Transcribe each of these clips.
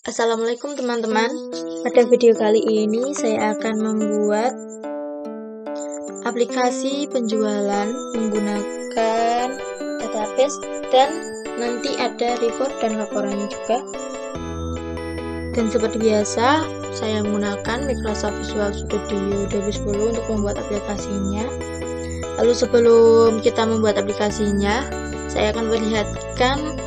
Assalamualaikum teman-teman. Pada video kali ini saya akan membuat aplikasi penjualan menggunakan database dan nanti ada report dan laporannya juga. Dan seperti biasa, saya menggunakan Microsoft Visual Studio 2010 untuk membuat aplikasinya. Lalu sebelum kita membuat aplikasinya, saya akan perlihatkan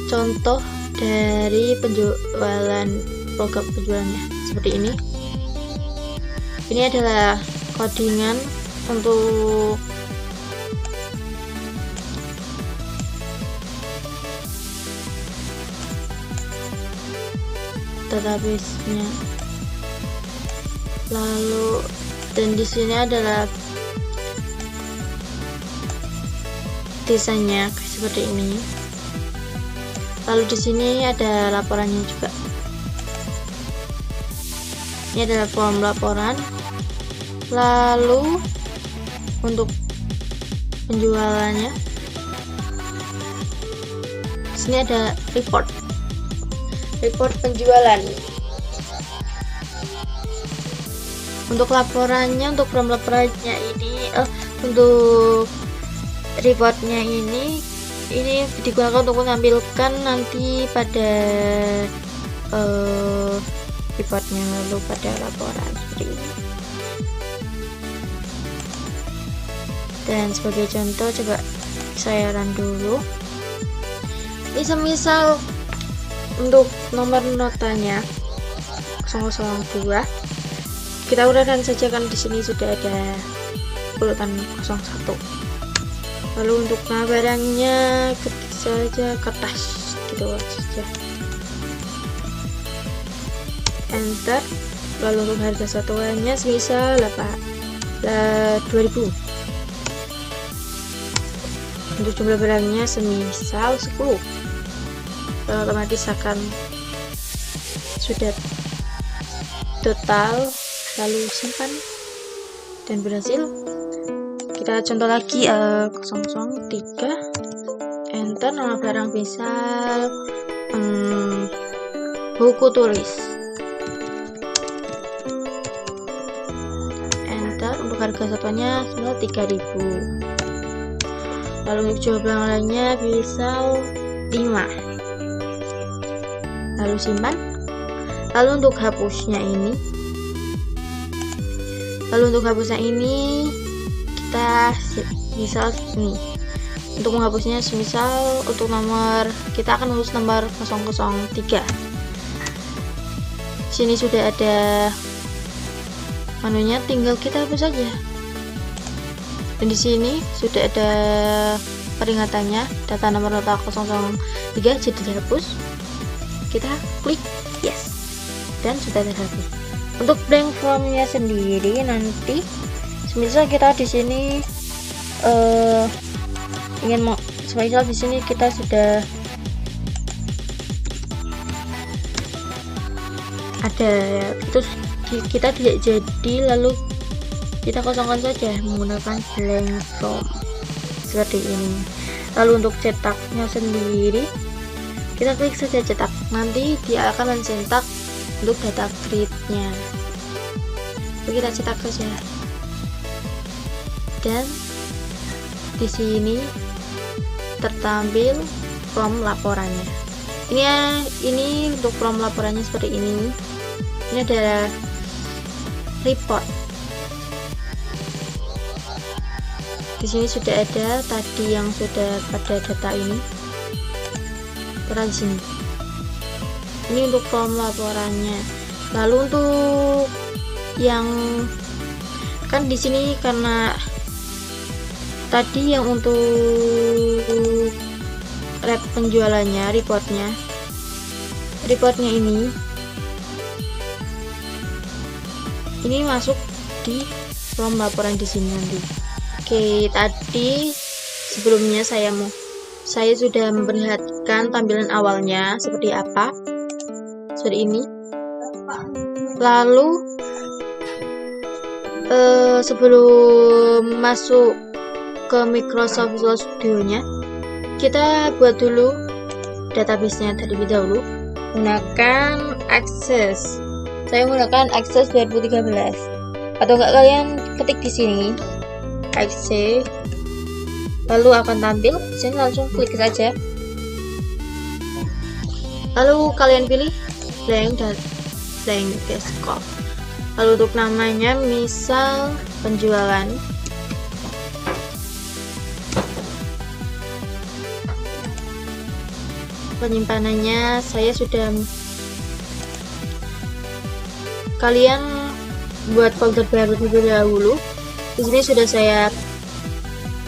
contoh dari penjualan program penjualannya seperti ini. Ini adalah codingan untuk database-nya. Lalu dan di sini adalah desainnya seperti ini. Lalu di sini ada laporannya juga. Ini adalah form laporan. Lalu untuk penjualannya, di sini ada report penjualan. Untuk laporannya, untuk form laporannya ini, untuk reportnya ini digunakan untuk menampilkan nanti pada reportnya, lalu pada laporan seperti ini. Dan sebagai contoh, coba saya run dulu. Ini semisal untuk nomor notanya 002, kita uraikan saja kan di sini sudah ada urutan 01. Lalu untuk nama barangnya ketik saja kertas, gitu saja, enter. Lalu untuk harga satuannya semisal 2000. Untuk jumlah barangnya semisal 10. Lalu otomatis akan sudah total, lalu simpan dan berhasil. Kita contoh lagi 003, enter. Nama barang misal buku tulis, enter. Untuk harga satuannya semula 3000. Lalu untuk jumlah lainnya misal 5, lalu simpan. Lalu untuk hapusnya ini, kita misal ini, untuk menghapusnya semisal untuk nomor, kita akan tulis nomor 003. Sini sudah ada menunya, tinggal kita hapus saja. Dan di sini sudah ada peringatannya, data nomor nota 003 jadi dihapus. Kita klik yes, dan sudah terhapus. Untuk blank formnya sendiri nanti semisal kita di sini semisal di sini kita sudah ada, terus kita tidak jadi, lalu kita kosongkan saja menggunakan blank form seperti ini. Lalu untuk cetaknya sendiri, kita klik saja cetak, nanti dia akan mencetak untuk data grid-nya. Kita cetak saja. Dan di sini tertampil form laporannya. Ini untuk form laporannya seperti ini. Ini adalah report. Di sini sudah ada tadi yang sudah pada data ini. Di sini. Ini untuk form laporannya. Lalu untuk yang kan di sini, karena tadi yang untuk penjualannya, reportnya ini masuk di form laporan di sini nanti. Oke, tadi sebelumnya saya sudah memperlihatkan tampilan awalnya seperti apa, seperti ini. Lalu sebelum masuk ke Microsoft Visual Studio nya, kita buat dulu database-nya terlebih dahulu. gunakan Access. Saya menggunakan Access 2013. Atau enggak kalian ketik di sini Access, lalu akan tampil. Sini langsung klik saja. Lalu kalian pilih blank dan blank desktop. Lalu untuk namanya misal penjualan. Penyimpanannya saya sudah, kalian buat folder baru terlebih dahulu. Di sini sudah saya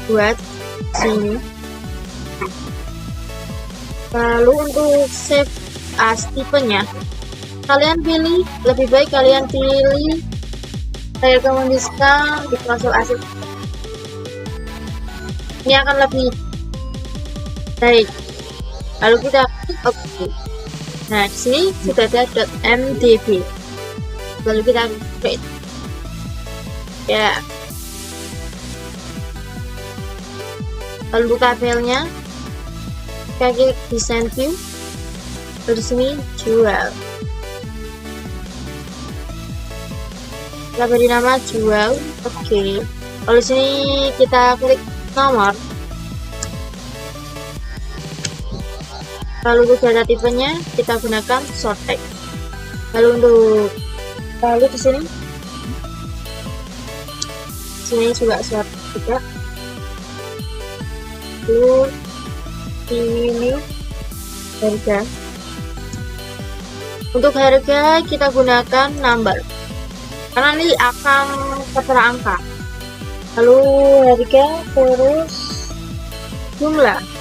buat sini. Lalu untuk save as tipenya, kalian pilih, lebih baik kalian pilih, saya rekomendasikan di Microsoft Access. Ini akan lebih baik. Lalu kita klik OK. Nah, di sini sudah ada .mdb. Lalu kita create. Ya. Lalu tabelnya, kita klik design view. Lalu di sini jual. Kita beri nama jual. Oke. Lalu di sini kita klik nomor. Lalu untuk data tipenya kita gunakan short text. Lalu di sini juga short juga. Lalu ini harga. Untuk harga kita gunakan number, karena ini akan tertera angka. Lalu harga terus jumlah.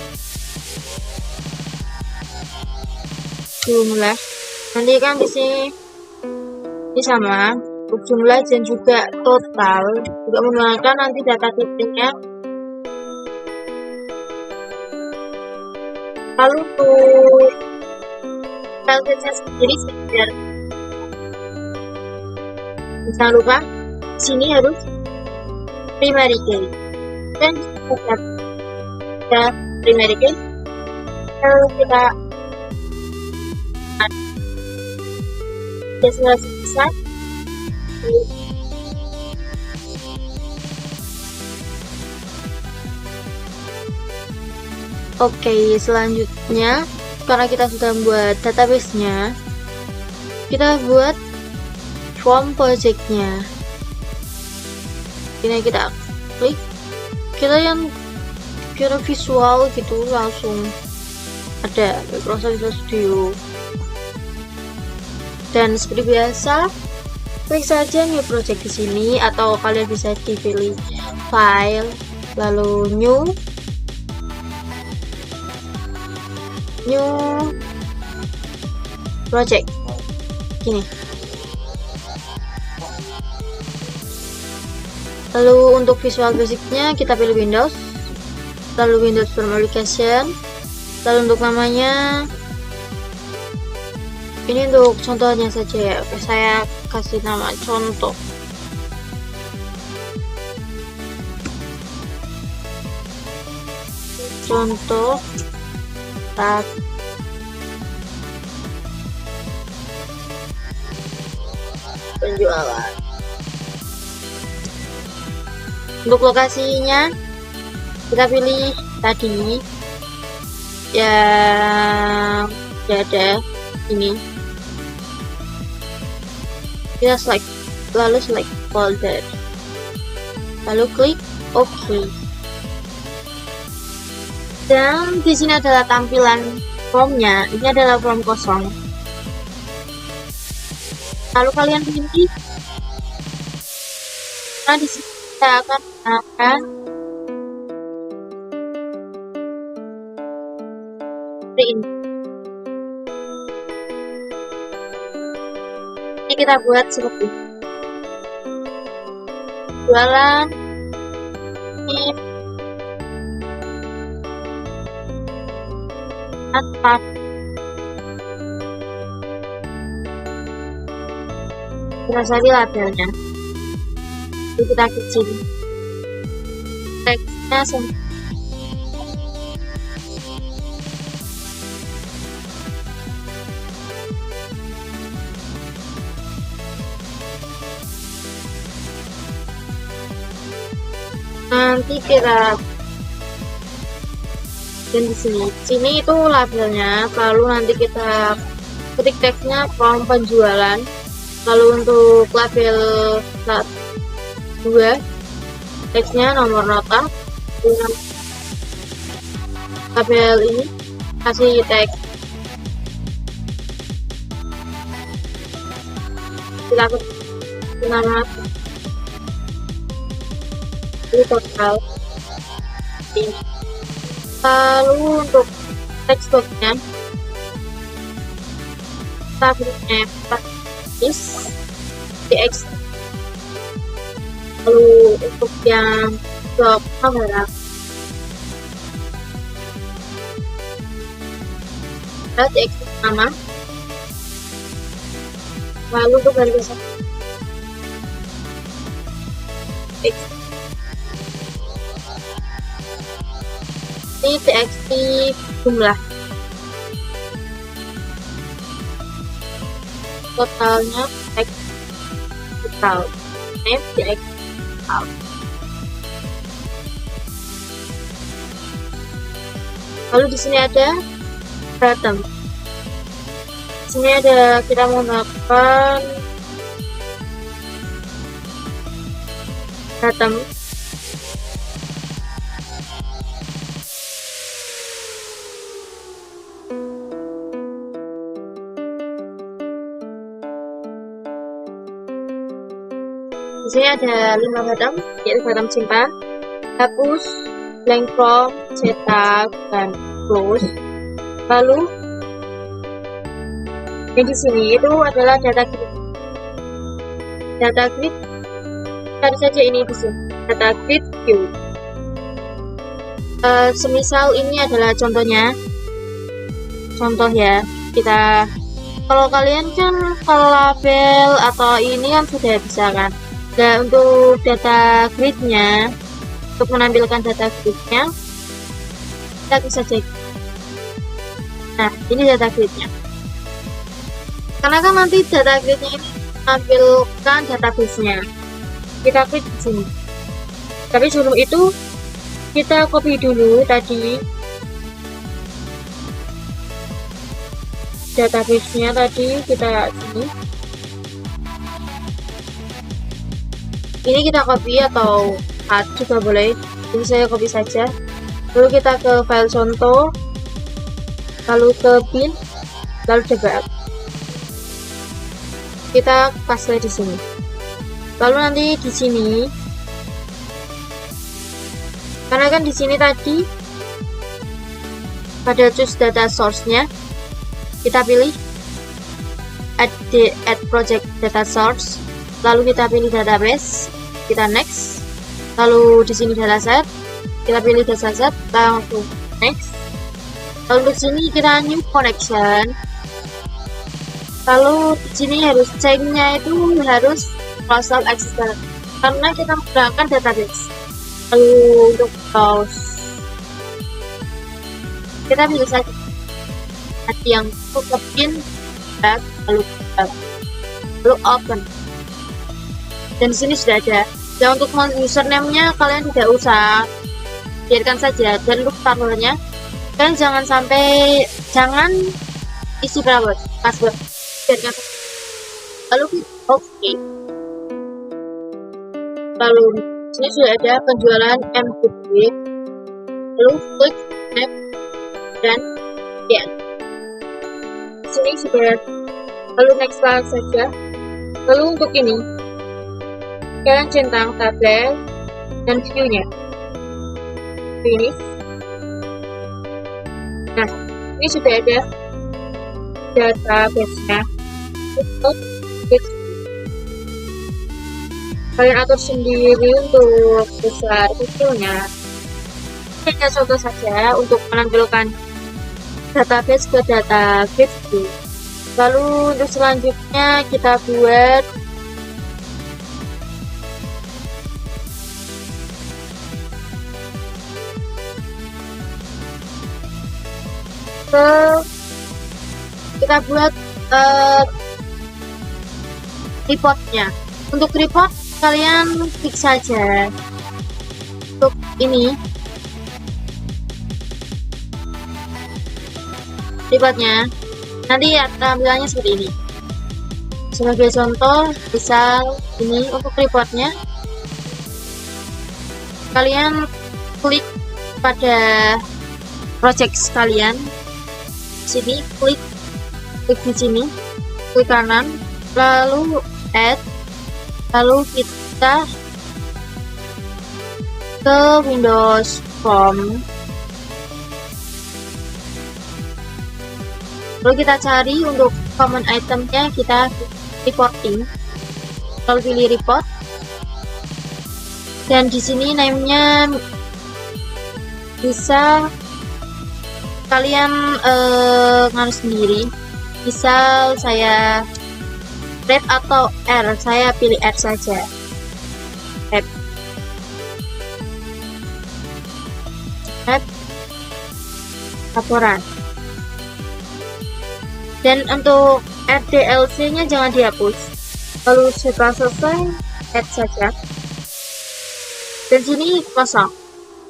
Nanti kan di sini ini sama untuk jumlah dan juga total, juga menggunakan nanti data tipenya. Lalu untuk kalkulasinya sendiri biar jangan lupa sini harus primary key dan kita primary key. Lalu kita selesai. Oke, selanjutnya karena kita sudah membuat database-nya, kita buat form project-nya. Ini kita klik, kita yang kira visual gitu langsung ada Microsoft Visual Studio. Dan seperti biasa, klik saja new project di sini, atau kalian bisa dipilih file, lalu new project. Gini. Lalu untuk Visual Basic-nya kita pilih Windows, lalu Windows Form Application, lalu untuk namanya ini untuk contohnya saja ya. Oke, saya kasih nama contoh. Tab penjualan. Untuk lokasinya kita pilih tadi yang ada ini. Kita select, lalu select folder, lalu klik OK. Dan di sini adalah tampilan formnya. Ini adalah form kosong. Lalu kalian pilih. Nah, di sini kita akan menggunakan print. Ini kita buat seperti jualan atap berasal labelnya. Jadi kita kecil teksnya nanti kita dan di sini itu labelnya, lalu nanti kita ketik teksnya form penjualan, lalu untuk label 2 teksnya nomor nota, label ini kasih teks kita ketik nama ini total ini. Lalu untuk teks boxnya kita berinya is tx. Lalu untuk yang blok kamera kita tx nama, lalu untuk garis tx ini txt jumlah totalnya teks total name txt total. Lalu di sini ada bottom. Di sini ada kita menggunakan bottom. Di sini ada 5 bottom, yaitu bottom simpan, hapus, blank form, cetak, dan close. Lalu yang di sini itu adalah data grid. Data grid cari saja ini di sini. Data grid view. Semisal ini adalah contohnya. Contoh ya, kita kalau kalian kan kalau label atau ini kan sudah bisa kan. Dan untuk data gridnya, untuk menampilkan data gridnya, kita bisa cek. Nah, ini data gridnya. Karena kan nanti data gridnya ini menampilkan database-nya. Kita klik di sini. Tapi sebelum itu, kita copy dulu tadi database-nya tadi kita sini. Ini kita copy atau cut juga boleh. Ini saya copy saja. Lalu kita ke file contoh, lalu ke bin, lalu coba kita paste di sini. Lalu nanti di sini, karena kan di sini tadi pada choose data source-nya, kita pilih add project data source. Lalu kita pilih database, kita next. Lalu di sini dataset, kita pilih dataset, langsung next. Lalu di sini kita new connection. Lalu di sini harus checknya itu harus browser access karena kita menggunakan database. Lalu untuk browse, kita pilih saja yang untuk login, lalu open. Dan di sini sudah ada. Dan untuk username-nya kalian tidak usah, biarkan saja. Dan untuk password-nya kalian jangan isi password, biarkan saja. Lalu oke. Lalu di sini sudah ada penjualan MQB. Lalu klik next dan ya. Di sini sudah. Lalu next saja. Lalu untuk ini kalian centang tabel dan view-nya. Ini. Nah, ini sudah ada database-nya. Kalian atur sendiri untuk besar kecilnya. Ini hanya contoh saja untuk menampilkan database ke data grid. Lalu untuk selanjutnya kita buat reportnya. Untuk report kalian klik saja. Untuk ini reportnya, nanti ya tampilannya seperti ini. Sebagai contoh, misal ini untuk reportnya, kalian klik pada project kalian, sini klik di sini, klik kanan, lalu add, lalu kita ke Windows Form, lalu kita cari untuk common itemnya, kita reporting, lalu pilih report, dan di sini name-nya bisa kalian ngaruh sendiri. Misal saya red atau R, saya pilih R saja. Red. Laporan. Dan untuk RDLC-nya jangan dihapus. Lalu setelah selesai, add saja. Dan sini kosong.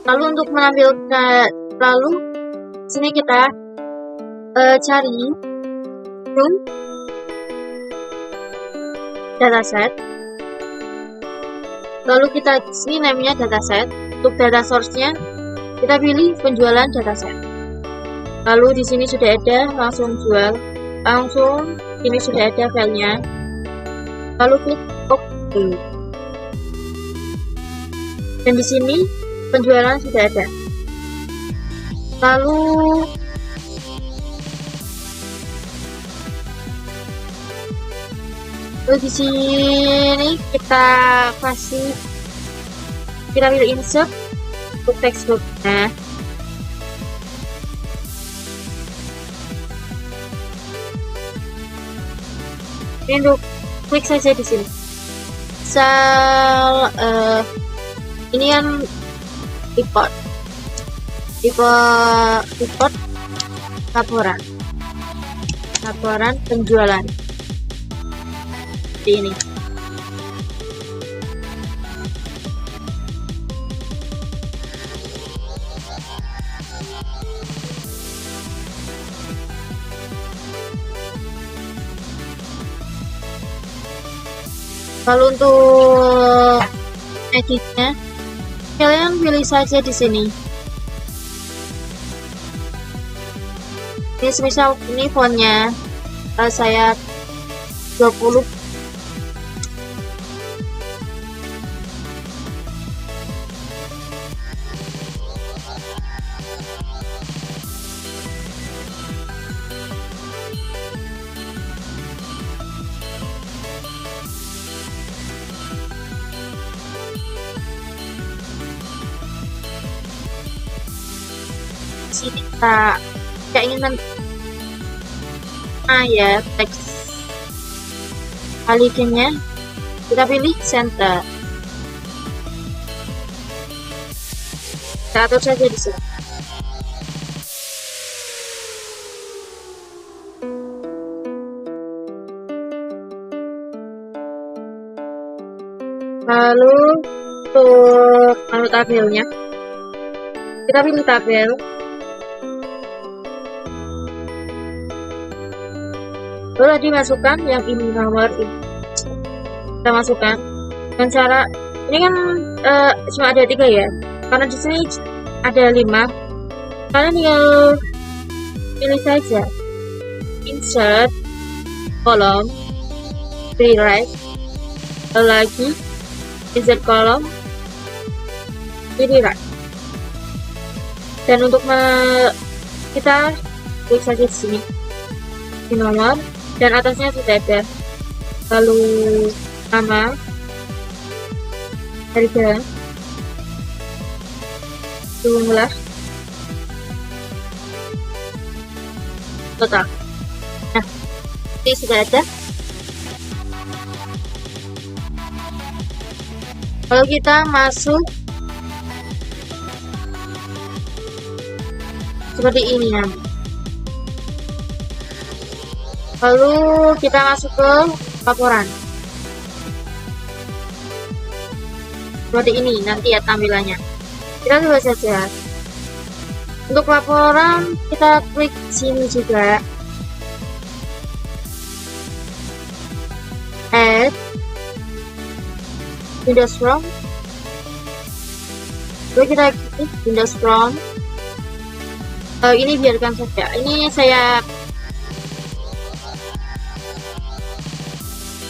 Lalu untuk menampilkan, lalu sini kita cari new dataset. Lalu kita sini namanya dataset. Untuk data source-nya kita pilih penjualan dataset. Lalu di sini sudah ada langsung jual. Langsung ini sudah ada filenya, lalu klik OK, dan di sini penjualan sudah ada. Lalu di sini kita pilih insert untuk textbooknya. Ini untuk klik saja di sini. Misal ini kan report laporan penjualan seperti ini. Lalu untuk editnya, kalian pilih saja di sini. Ini semisal ini fontnya, saya 20. Sini kita ingin ya teks alignnya, kita pilih center, kita atur saja di sini. Lalu untuk tabelnya, kita pilih tabel. Lalu dimasukkan yang ini nomor ini, kita masukkan dengan cara ini kan cuma ada 3 ya, karena di sini ada 5. Kalian tinggal pilih saja insert kolom, rewrite, lalu lagi insert kolom, rewrite. Dan untuk kita klik saja di sini di nomor, dan atasnya sudah ada, lalu nama, harga, jumlah, total. Nah, ini sudah ada. Kalau kita masuk seperti ini ya. Lalu kita masuk ke laporan. Seperti ini nanti ya tampilannya. Kita coba saja. Untuk laporan kita klik sini juga, add Windows from. Lalu kita klik Windows from. Ini biarkan saja. Ini saya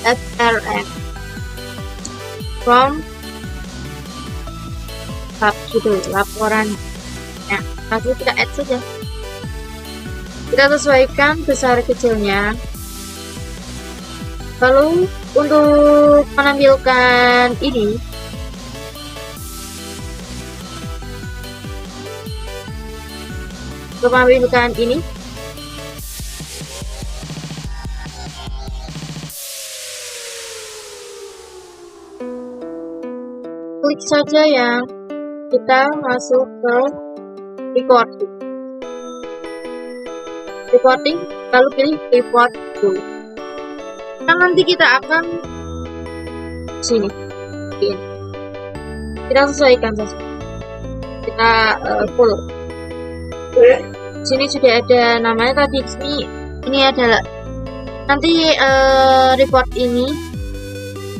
FRM from gitu laporan. Nah, lalu kita add saja. Kita sesuaikan besar kecilnya. Lalu untuk menampilkan ini, klik saja yang kita masuk ke recording, lalu pilih report dulu. Nah, nanti kita akan sini, kita sesuaikan saja, kita follow. Sini sudah ada namanya tadi. Ini adalah nanti report ini,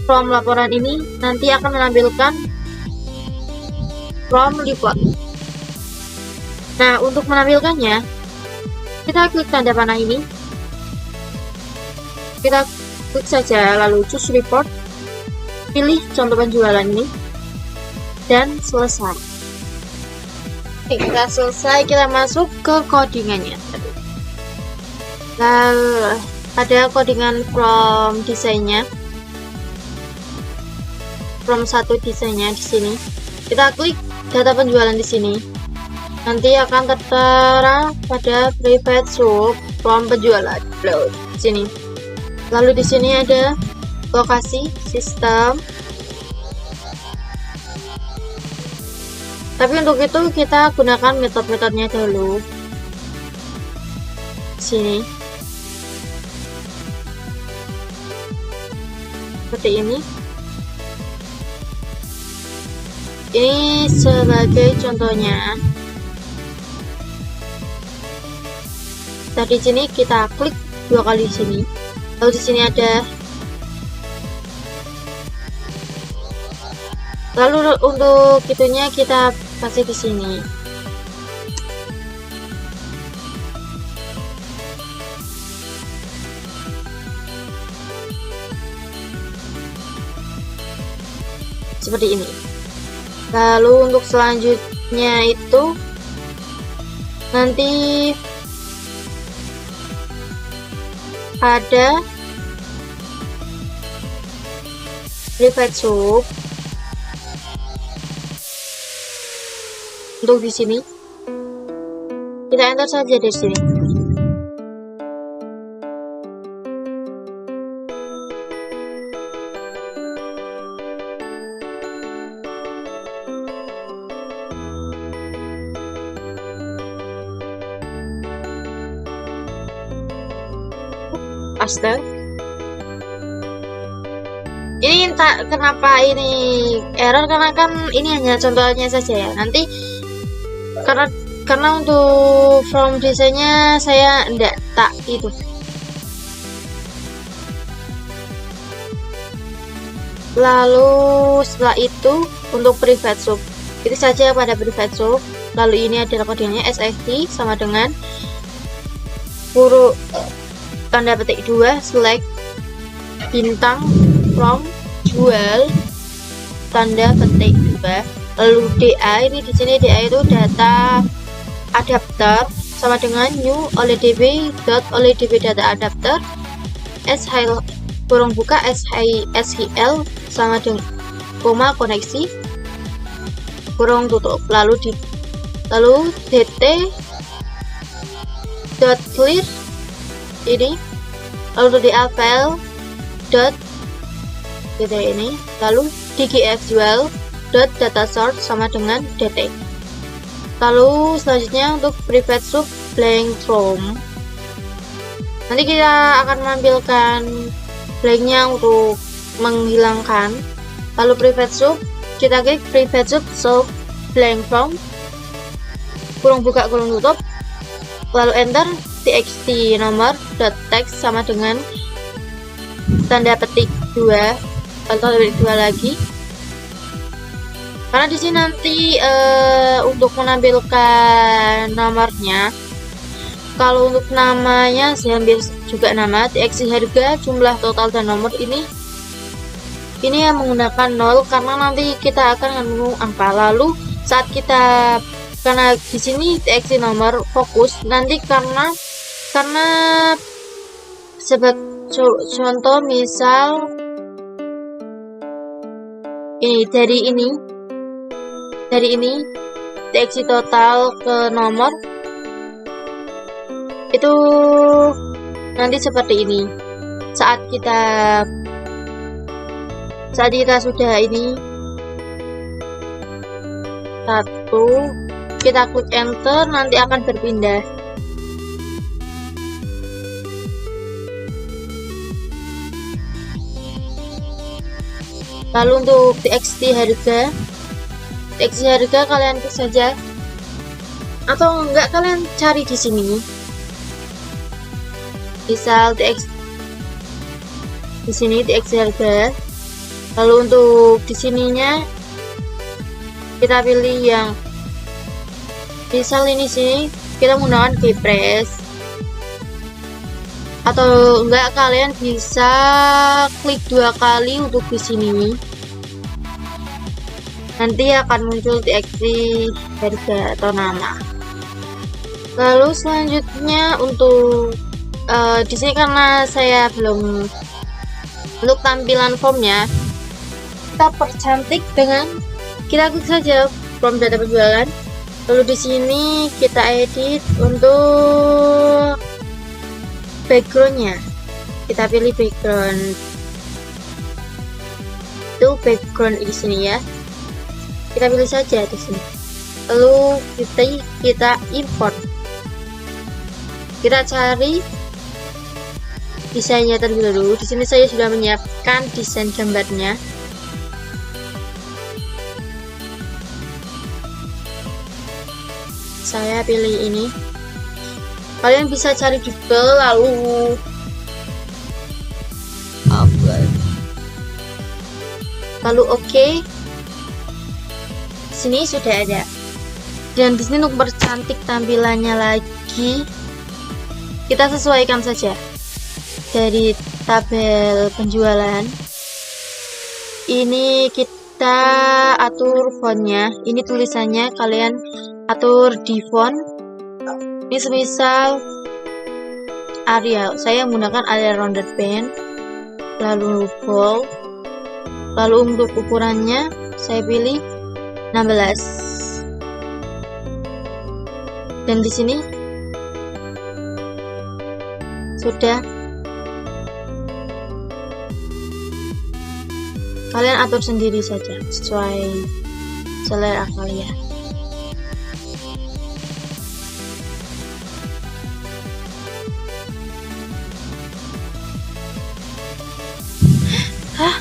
from laporan ini nanti akan menampilkan from report. Nah, untuk menampilkannya, kita klik tanda panah ini, kita klik saja, lalu choose report, pilih contoh penjualan ini, dan selesai. Oke, kita selesai, kita masuk ke codingannya. Lalu ada codingan from desainnya, from satu desainnya di sini. Kita klik data penjualan di sini. Nanti akan tertera pada private shop from penjualan. Load sini. Lalu di sini ada lokasi, sistem. Tapi untuk itu kita gunakan metode-metodenya dulu. Sini. Seperti ini. Ini sebagai contohnya. Tadi sini kita klik 2 kali di sini. Lalu di sini ada. Lalu untuk itunya kita kasih di sini. Seperti ini. Lalu untuk selanjutnya itu nanti ada private shop. Untuk di sini kita enter saja dari sini. Paste. Ini tak kenapa ini error, karena kan ini hanya contohnya saja ya. Nanti karena untuk from desainnya saya enggak tak itu. Lalu setelah itu untuk private shop itu saja pada private shop. Lalu ini adalah kodenya SFT sama dengan huruf tanda petik 2 select bintang from jual tanda petik 2. Lalu DA, ini di sini DA itu data adapter sama dengan new OLEDB data adapter SHL kurung buka SHL sama dengan koma koneksi kurung tutup. Lalu DT dot clear ini, lalu DA file dot gitu ini, lalu DGFuel dot data source sama dengan DT. Lalu selanjutnya untuk private sub blank from, nanti kita akan menampilkan blanknya untuk menghilangkan. Lalu private sub, kita klik private sub blank form, kurung buka kurung tutup, lalu enter, txt nomor dot text sama dengan tanda petik 2 atau tanda petik 2 lagi, karena di sini nanti untuk menampilkan nomornya, kalau untuk namanya saya ambil juga nama txt harga, jumlah total dan nomor ini yang menggunakan 0 karena nanti kita akan menunggu angka. Lalu saat kita, karena di sini txt nomor fokus nanti karena sebagai contoh misal ini dari ini txt total ke nomor itu nanti seperti ini. Saat kita sudah ini 1, kita klik enter, nanti akan berpindah. Lalu untuk txt harga kalian klik saja, atau enggak kalian cari di sini. Misal di sini txt harga. Lalu untuk di sininya kita pilih yang misal ini sini kita menggunakan keypress, atau enggak kalian bisa klik 2 kali untuk di sini. Nanti akan muncul txt harga atau nama. Lalu selanjutnya untuk di sini karena saya belum, untuk tampilan formnya kita percantik dengan kita klik saja form data penjualan. Lalu di sini kita edit untuk backgroundnya, kita pilih background, itu background di sini ya, kita pilih saja di sini. Lalu kita import, kita cari desainnya terlebih dahulu. Di sini saya sudah menyiapkan desain gambarnya. Saya pilih ini. Kalian bisa cari Google lalu oke. Sini sudah ada. Dan di sini untuk mempercantik tampilannya lagi, kita sesuaikan saja. Dari tabel penjualan ini kita atur fontnya, ini tulisannya kalian atur di font. Ini semisal Arial, saya menggunakan Arial rounded pen, lalu bold, lalu untuk ukurannya saya pilih 16, dan di sini sudah. Kalian atur sendiri saja sesuai selera kalian. Hah?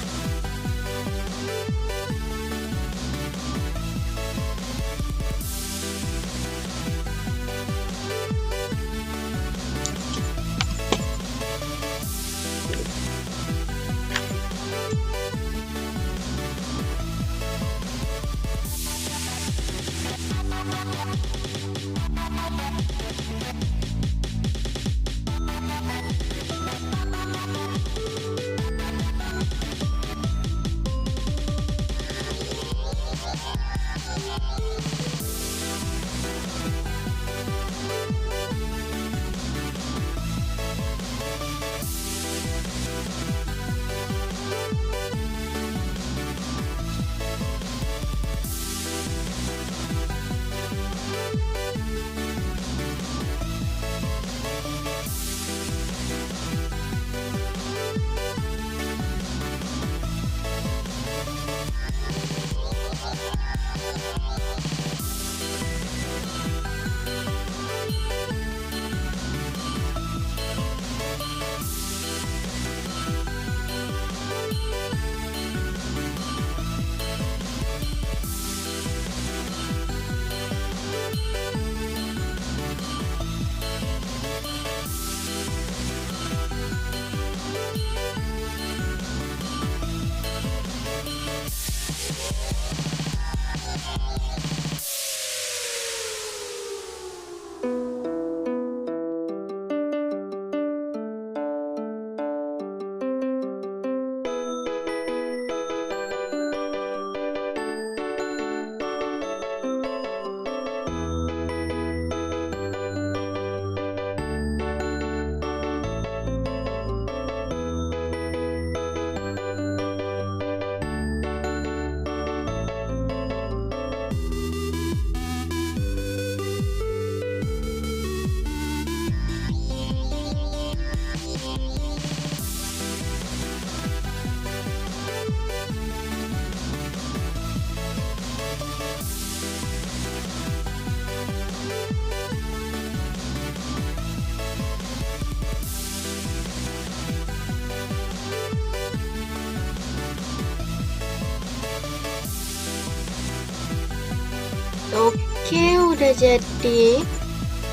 Oke, udah jadi.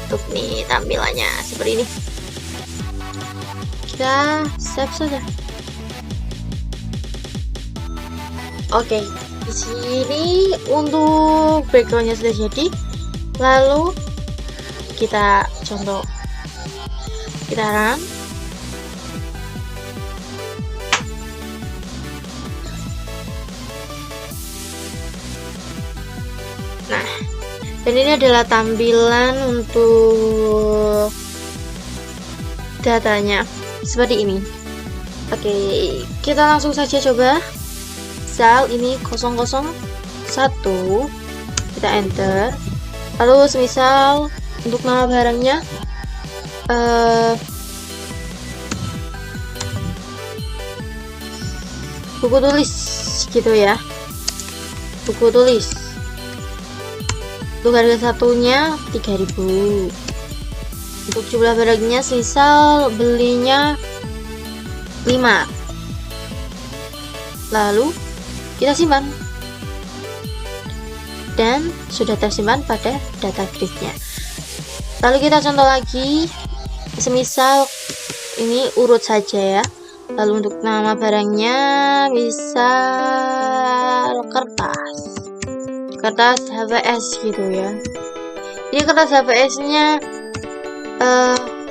Untuk nih tampilannya seperti ini. Kita save saja. Oke, di sini untuk backgroundnya sudah jadi. Lalu kita contoh, kita run. Nah, dan ini adalah tampilan untuk datanya seperti ini. Oke, kita langsung saja coba. Misal ini 001, kita enter. Lalu semisal untuk nama barangnya buku tulis gitu ya, buku tulis. Untuk harga satunya 3.000. Untuk jumlah barangnya misal belinya 5. Lalu kita simpan dan sudah tersimpan pada data gridnya. Lalu kita contoh lagi, semisal ini urut saja ya. Lalu untuk nama barangnya misal kertas HVS gitu ya. Ini kertas HVS nya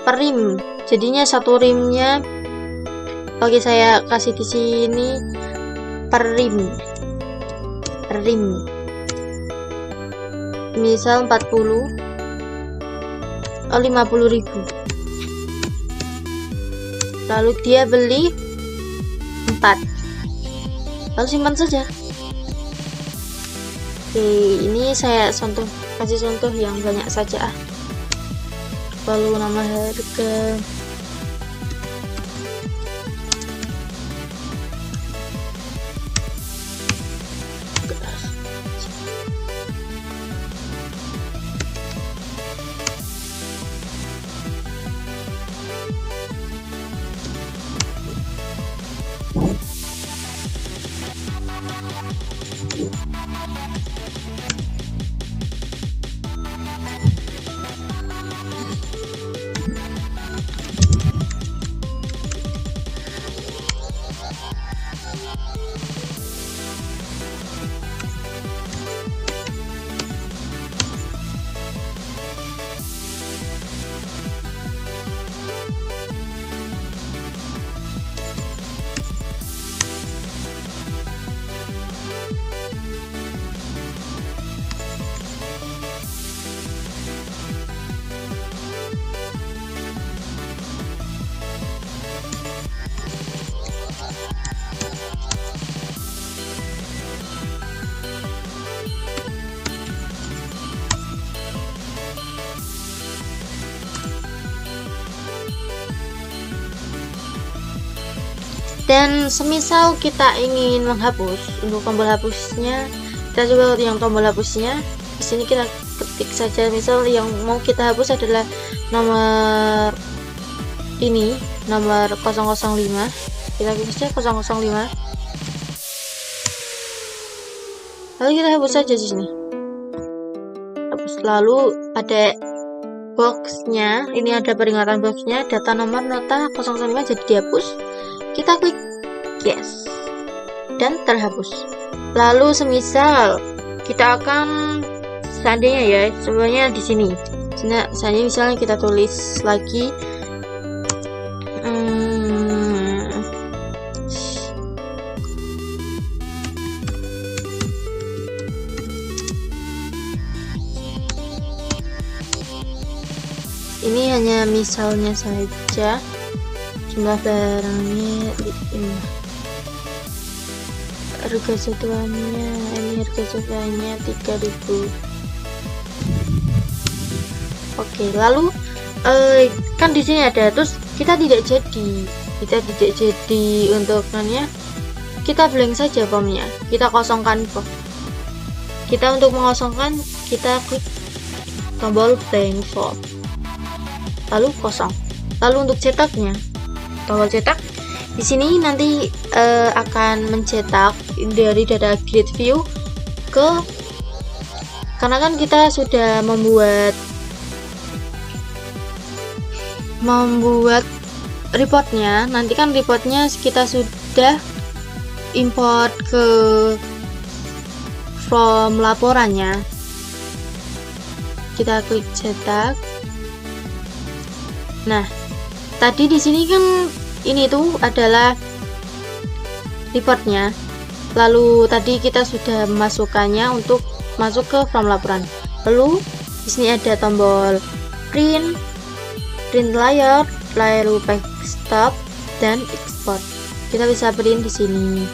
per rim, jadinya satu rimnya. Oke, saya kasih di sini per rim, misal 40 50.000. Lalu dia beli 4, lalu simpan saja. Oke, ini saya kasih contoh yang banyak saja. Lalu nama harga, dan semisal kita ingin menghapus, untuk tombol hapusnya kita coba yang tombol hapusnya di sini kita ketik saja. Misal yang mau kita hapus adalah nomor ini, nomor 005, kita hapus saja 005. Lalu kita hapus saja di sini, hapus. Lalu ada boxnya, ini ada peringatan boxnya, data nomor nota 005 jadi dihapus. Kita klik yes dan terhapus. Lalu semisal kita akan, seandainya ya, sebenarnya di sini seandainya misalnya kita tulis lagi ini hanya misalnya saja, jumlah barangnya ini, harga satuannya ini, harga satuannya 3.000. Oke, lalu kan di sini ada, terus kita tidak jadi untuknya, kita blank saja formnya, kita kosongkan form. Kita untuk mengosongkan kita klik tombol blank form, lalu kosong. Lalu untuk cetaknya, tombol cetak di sini nanti akan mencetak dari data grid view ke karena kan kita sudah membuat reportnya. Nanti kan reportnya kita sudah import ke form laporannya. Kita klik cetak. Nah, tadi di sini kan ini tuh adalah reportnya. Lalu tadi kita sudah memasukkannya untuk masuk ke form laporan. Lalu di sini ada tombol print layer, lalu stop dan export. Kita bisa print di sini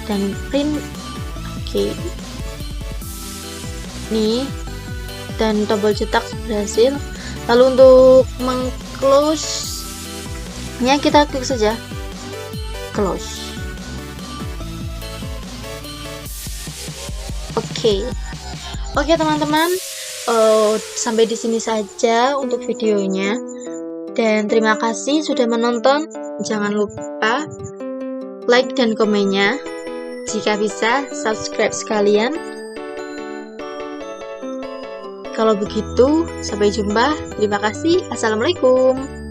dan print. Oke. Nih, dan tombol cetak berhasil. Lalu untuk meng-close nya kita klik saja close. Oke teman-teman, sampai di sini saja untuk videonya, dan terima kasih sudah menonton. Jangan lupa like dan komennya, jika bisa subscribe sekalian. Kalau begitu, sampai jumpa. Terima kasih. Assalamualaikum.